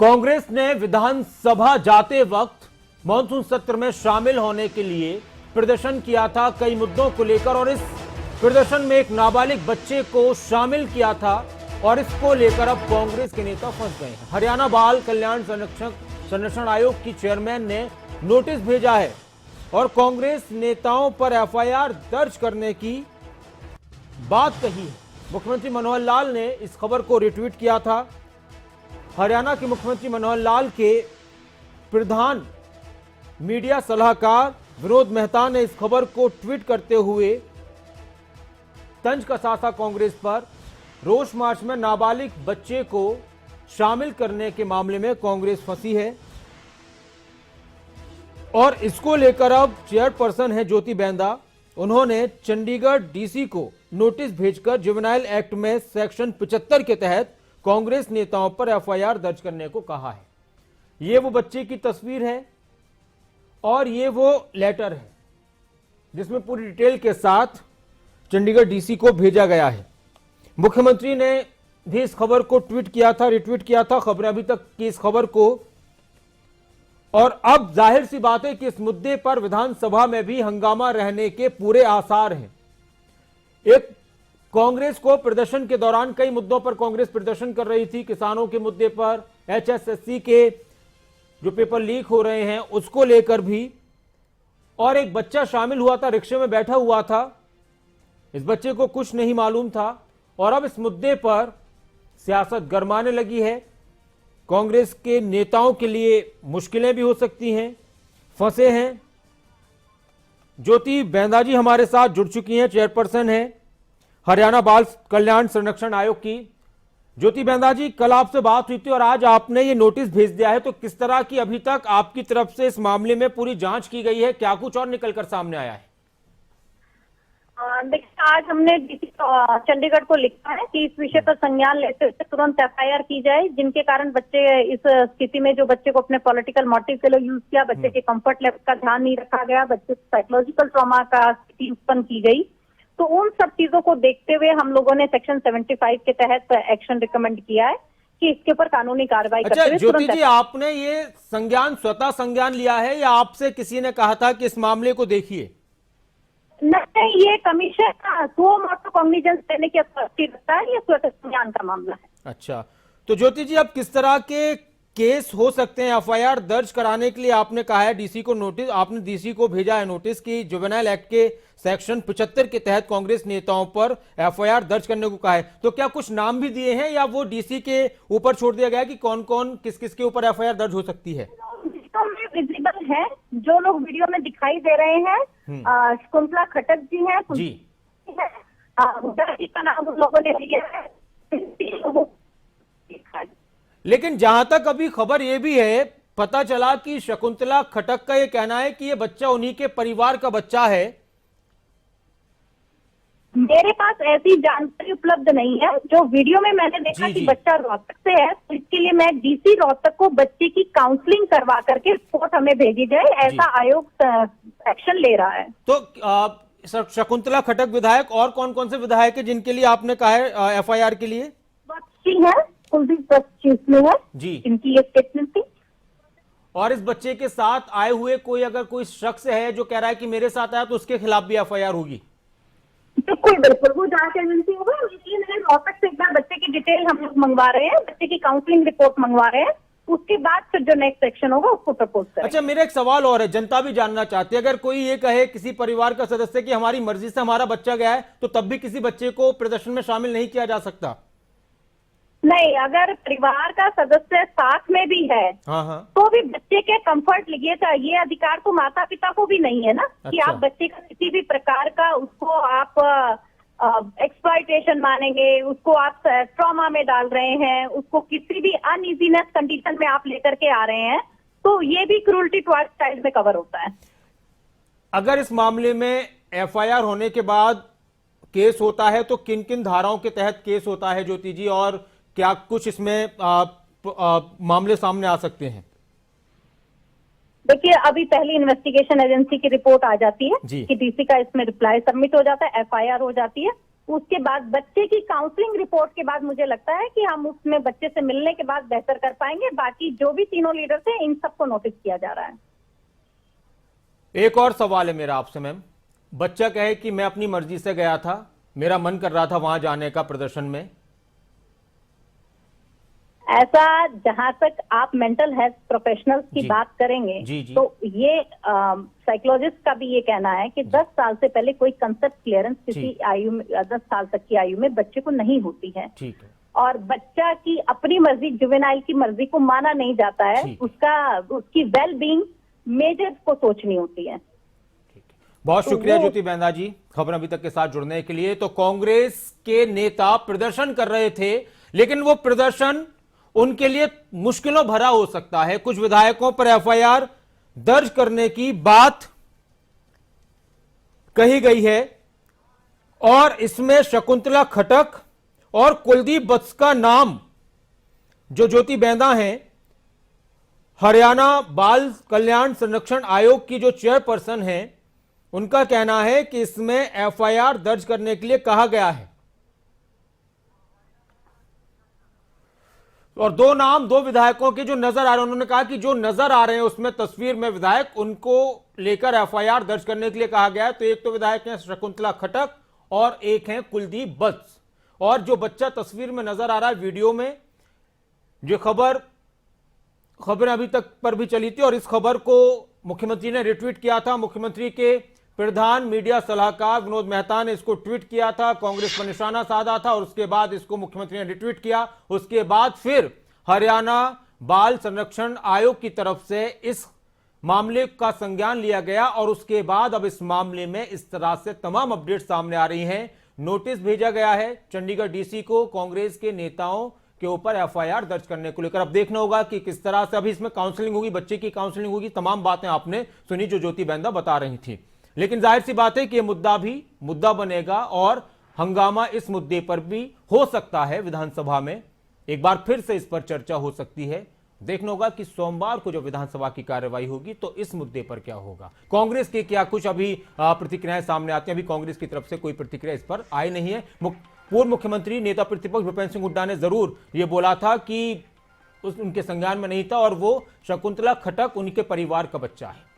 कांग्रेस ने विधानसभा जाते वक्त मॉनसून सत्र में शामिल होने के लिए प्रदर्शन किया था कई मुद्दों को लेकर, और इस प्रदर्शन में एक नाबालिग बच्चे को शामिल किया था और इसको लेकर अब कांग्रेस के नेता फंस गए हैं। हरियाणा बाल कल्याण संरक्षण आयोग की चेयरमैन ने नोटिस भेजा है और कांग्रेस नेताओं पर एफआईआर दर्ज करने की बात कही है। मुख्यमंत्री मनोहर लाल ने इस खबर को रिट्वीट किया था। हरियाणा के मुख्यमंत्री मनोहर लाल के प्रधान मीडिया सलाहकार विनोद मेहता ने इस खबर को ट्वीट करते हुए तंज कसा था कांग्रेस पर। रोष मार्च में नाबालिग बच्चे को शामिल करने के मामले में कांग्रेस फंसी है और इसको लेकर अब चेयरपर्सन है ज्योति बेंदा, उन्होंने चंडीगढ़ डीसी को नोटिस भेजकर जुवेनाइल एक्ट में सेक्शन 75 के तहत कांग्रेस नेताओं पर एफआईआर दर्ज करने को कहा है। ये वो बच्चे की तस्वीर है और ये वो लेटर है जिसमें पूरी डिटेल के साथ चंडीगढ़ डीसी को भेजा गया है। मुख्यमंत्री ने भी इस खबर को ट्वीट किया था, रिट्वीट किया था खबर अभी तक की इस खबर को, और अब जाहिर सी बात है कि इस मुद्दे पर विधानसभा में भी हंगामा रहने के पूरे आसार हैं। एक कांग्रेस को प्रदर्शन के दौरान कई मुद्दों पर कांग्रेस प्रदर्शन कर रही थी, किसानों के मुद्दे पर, एचएसएससी के जो पेपर लीक हो रहे हैं उसको लेकर भी, और एक बच्चा शामिल हुआ था, रिक्शे में बैठा हुआ था, इस बच्चे को कुछ नहीं मालूम था और अब इस मुद्दे पर सियासत गरमाने लगी है। कांग्रेस के नेताओं के लिए मुश्किलें भी हो सकती हैं, फंसे हैं। ज्योति बेंदा जी हमारे साथ जुड़ चुकी हैं, चेयरपर्सन हैं हरियाणा बाल कल्याण संरक्षण आयोग की। ज्योति बेंदा जी, कल आपसे बात हुई थी और आज आपने ये नोटिस भेज दिया है, तो किस तरह की अभी तक आपकी तरफ से इस मामले में पूरी जांच की गई है, क्या कुछ और निकलकर सामने आया है? देखिए, आज हमने डीसी चंडीगढ़ को लिखा है कि इस विषय पर संज्ञान लेते हुए तुरंत एफआईआर की जाए, जिनके कारण बच्चे इस स्थिति में, जो बच्चे को अपने पॉलिटिकल मोटिव के लिए यूज किया, बच्चे के कंफर्ट लेवल का ध्यान नहीं रखा गया, बच्चे साइकोलॉजिकल ट्रॉमा का स्थिति उत्पन्न की गई, तो उन सब चीजों को देखते हुए हम लोगों ने सेक्शन 75 के तहत एक्शन रिकमेंड किया है कि इसके ऊपर कानूनी कार्रवाई करते हुए। ज्योति जी, आपने ये स्वतः संज्ञान लिया है या आपसे किसी ने कहा था कि इस मामले को देखिए? नहीं, ये कमीशन सुओ मोटो कॉग्निजेंस देने की अथॉरिटी रखता है, ये स्वतः संज्ञान का मामला है। अच्छा, तो ज्योति जी, अब किस तरह के केस हो सकते हैं? एफआईआर दर्ज कराने के लिए आपने कहा है डीसी को नोटिस, आपने डीसी को भेजा है नोटिस की जुवेनाइल एक्ट के सेक्शन 75 के तहत कांग्रेस नेताओं पर एफआईआर दर्ज करने को कहा है, तो क्या कुछ नाम भी दिए हैं या वो डीसी के ऊपर छोड़ दिया गया कि कौन कौन किस किस के ऊपर एफआईआर दर्ज हो सकती है? तो विजिबल है, जो लोग वीडियो में दिखाई दे रहे हैं, शकुंतला खट्टक जी हैं जी, जी का नाम उन लोगों ने लिया है। लेकिन जहां तक अभी खबर यह भी है, पता चला कि शकुंतला खट्टक का यह कहना है कि यह बच्चा उन्हीं के परिवार का बच्चा है। मेरे पास ऐसी जानकारी उपलब्ध नहीं है। जो वीडियो में मैंने देखा कि बच्चा रोहतक से है, तो इसके लिए मैं डीसी रोहतक को बच्चे की काउंसलिंग करवा करके रिपोर्ट हमें भेजी जाए, ऐसा आयोग एक्शन ले रहा है। तो शकुंतला खट्टक विधायक और कौन कौन से विधायक है जिनके लिए आपने कहा है एफआईआर के लिए? बच्ची है, कुलदीप बच्ची है जी, इनकी ये स्टेटमेंट थी। और इस बच्चे के साथ आए हुए अगर कोई शख्स है जो कह रहा है कि मेरे साथ आया, तो उसके खिलाफ भी एफआईआर होगी? बिल्कुल बिल्कुल, वो जांच एजेंसी होगा। इसलिए मैंने रोहतक से एक बार बच्चे की डिटेल हम लोग मंगवा रहे हैं, बच्चे की काउंसलिंग रिपोर्ट मंगवा रहे हैं, उसके बाद फिर जो नेक्स्ट एक्शन होगा उसको प्रपोज करेंगे। अच्छा, मेरा एक सवाल और है, जनता भी जानना चाहती है, अगर कोई ये कहे किसी परिवार का सदस्य कि हमारी मर्जी से हमारा बच्चा गया है, तो तब भी किसी बच्चे को प्रदर्शन में शामिल नहीं किया जा सकता? नहीं, अगर परिवार का सदस्य साथ में भी है तो भी बच्चे के कंफर्ट लिए था। ये अधिकार तो माता पिता को भी नहीं है ना। कि आप बच्चे का किसी भी प्रकार का उसको आप एक्सप्लॉयटेशन मानेंगे, उसको आप ट्रॉमा में डाल रहे हैं, उसको किसी भी अनइजीनेस कंडीशन में आप लेकर के आ रहे हैं, तो ये भी क्रूरल्टी टुवर्ड्स चाइल्ड में कवर होता है। अगर इस मामले में एफआईआर होने के बाद केस होता है तो किन किन धाराओं के तहत केस होता है ज्योति जी, और क्या कुछ इसमें मामले सामने आ सकते हैं? देखिए, अभी पहली इन्वेस्टिगेशन एजेंसी की रिपोर्ट आ जाती है कि डीसी का इसमें रिप्लाई सबमिट हो जाता है, एफआईआर हो जाती है। उसके बाद बच्चे की काउंसलिंग रिपोर्ट के बाद मुझे लगता है कि हम उसमें बच्चे से मिलने के बाद बेहतर कर पाएंगे। बाकी जो भी तीनों लीडर्स हैं इन सबको नोटिस किया जा रहा है। एक और सवाल है मेरा आपसे मैम, बच्चा कहे कि मैं अपनी मर्जी से गया था, मेरा मन कर रहा था वहां जाने का प्रदर्शन में। ऐसा जहां तक आप मेंटल हेल्थ प्रोफेशनल्स की जी। बात करेंगे जी, जी। तो ये साइकोलॉजिस्ट का भी ये कहना है कि 10 साल से पहले कोई कंसेप्ट क्लियरेंस किसी आयु में 10 साल तक की आयु में बच्चे को नहीं होती है। ठीक है। और बच्चा की अपनी मर्जी, जुवेनाइल की मर्जी को माना नहीं जाता है। ठीक। उसकी वेल बीइंग मेजर को सोचनी होती है। बहुत तो शुक्रिया वो- ज्योति बेंदा जी खबर अभी तक के साथ जुड़ने के लिए। तो कांग्रेस के नेता प्रदर्शन कर रहे थे, लेकिन वो प्रदर्शन उनके लिए मुश्किलों भरा हो सकता है। कुछ विधायकों पर एफआईआर दर्ज करने की बात कही गई है और इसमें शकुंतला खटक और कुलदीप वत्स का नाम, जो ज्योति बेंदा हैं, हरियाणा बाल कल्याण संरक्षण आयोग की जो चेयरपर्सन हैं, उनका कहना है कि इसमें एफआईआर दर्ज करने के लिए कहा गया है। और दो नाम, दो विधायकों के जो नजर आ रहे हैं, उन्होंने कहा कि जो नजर आ रहे हैं उसमें तस्वीर में विधायक, उनको लेकर एफआईआर दर्ज करने के लिए कहा गया है। तो एक तो विधायक हैं शकुंतला खटक और एक हैं कुलदीप वत्स। और जो बच्चा तस्वीर में नजर आ रहा है वीडियो में, जो खबरें अभी तक पर भी चली थी और इस खबर को मुख्यमंत्री ने रिट्वीट किया था। मुख्यमंत्री के प्रधान मीडिया सलाहकार विनोद मेहता ने इसको ट्वीट किया था, कांग्रेस पर निशाना साधा था और उसके बाद इसको मुख्यमंत्री ने रिट्वीट किया। उसके बाद फिर हरियाणा बाल संरक्षण आयोग की तरफ से इस मामले का संज्ञान लिया गया और उसके बाद अब इस मामले में इस तरह से तमाम अपडेट सामने आ रही हैं। नोटिस भेजा गया है चंडीगढ़ डीसी को कांग्रेस के नेताओं के ऊपर एफआईआर दर्ज करने को लेकर। अब देखना होगा कि किस तरह से अभी इसमें काउंसलिंग होगी, बच्चे की काउंसलिंग होगी, तमाम बातें आपने सुनी जो ज्योति बेंदा बता रही थी। लेकिन जाहिर सी बात है कि यह मुद्दा भी मुद्दा बनेगा और हंगामा इस मुद्दे पर भी हो सकता है। विधानसभा में एक बार फिर से इस पर चर्चा हो सकती है। देखना होगा कि सोमवार को जो विधानसभा की कार्यवाही होगी तो इस मुद्दे पर क्या होगा। कांग्रेस के क्या कुछ अभी प्रतिक्रियाएं सामने आती हैं, अभी कांग्रेस की तरफ से कोई प्रतिक्रिया इस पर आई नहीं है। पूर्व मुख्यमंत्री नेता प्रतिपक्ष भूपेंद्र सिंह हुड्डा ने जरूर यह बोला था कि उनके संज्ञान में नहीं था और वो शकुंतला खटक उनके परिवार का बच्चा है।